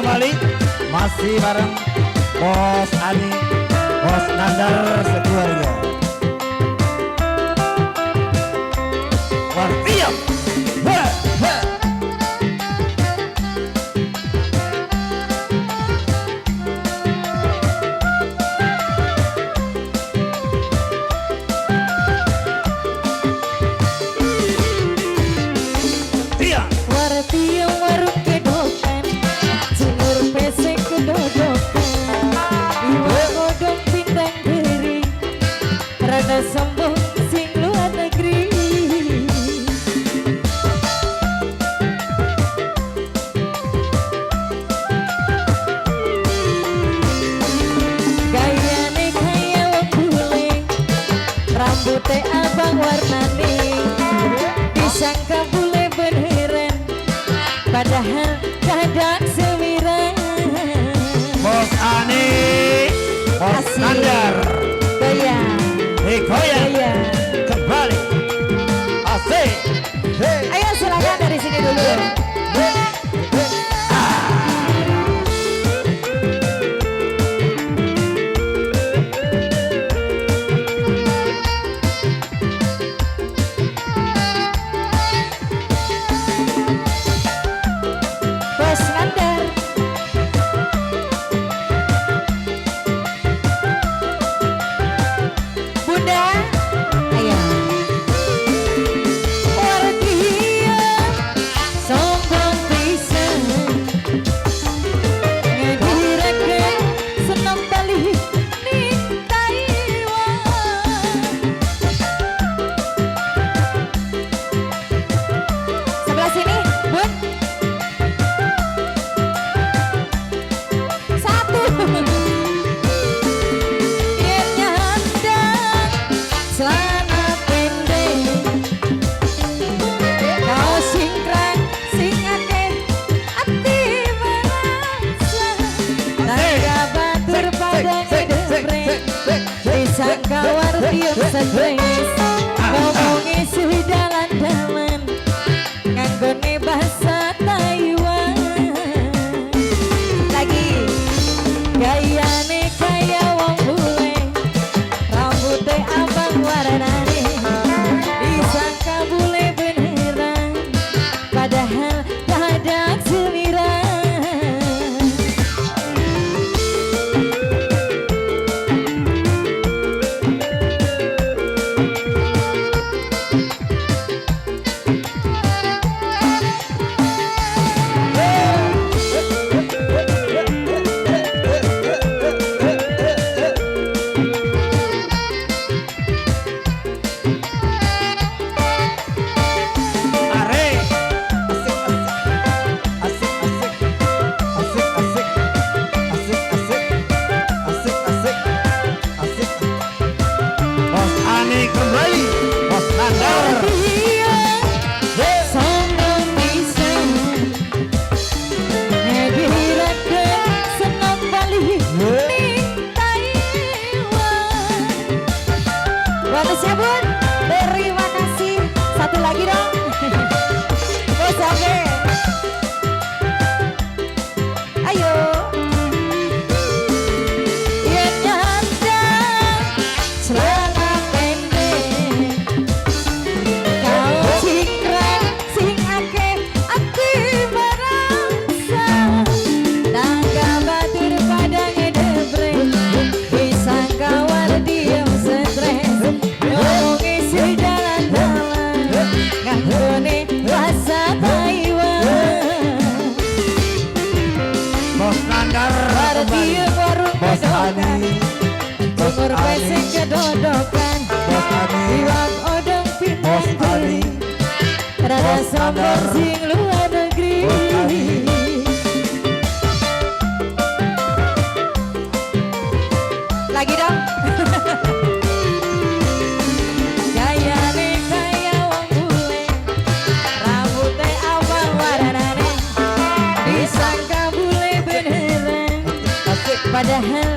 kembali masih bareng Bos Ani, Bos Nandar sekeluarga. Wartiap. Sombong sing luar negeri. Gayane kaya wong bule, rambutnya abang warnane, disangka bule beneran, padahal kadang sewiran. Bos Ani, Bos Nandar, goyang kembali asik. Ayo silakan dari sini dulu. Bos Nandar, Bunda. Disangka wartiup stres, ngomongi sudah dalan-dalan, nganggone bahasa Taiwan. Lagi gayane kaya wong bule, rambutnya abang warnane, disangka bule beneran, padahal kadang sewiran. Kembali Bos Nandar. Sombong bisa ngedirakkan senang balik ning Taiwan. Bonusnya Bun, terima kasih. Satu lagi dong. Bos oke. Ayo. Ya nyandang celana bahasa Taiwan. Bos Nandar kembali. Bos Ani, umur pesek kedodokan, Bos Ani, iwak odong Bos Ani, rada sombong sing luar negeri. Lagi dong. Gayane kaya wong bule, rambutnya abang warnane, disangka bule beneran, padahal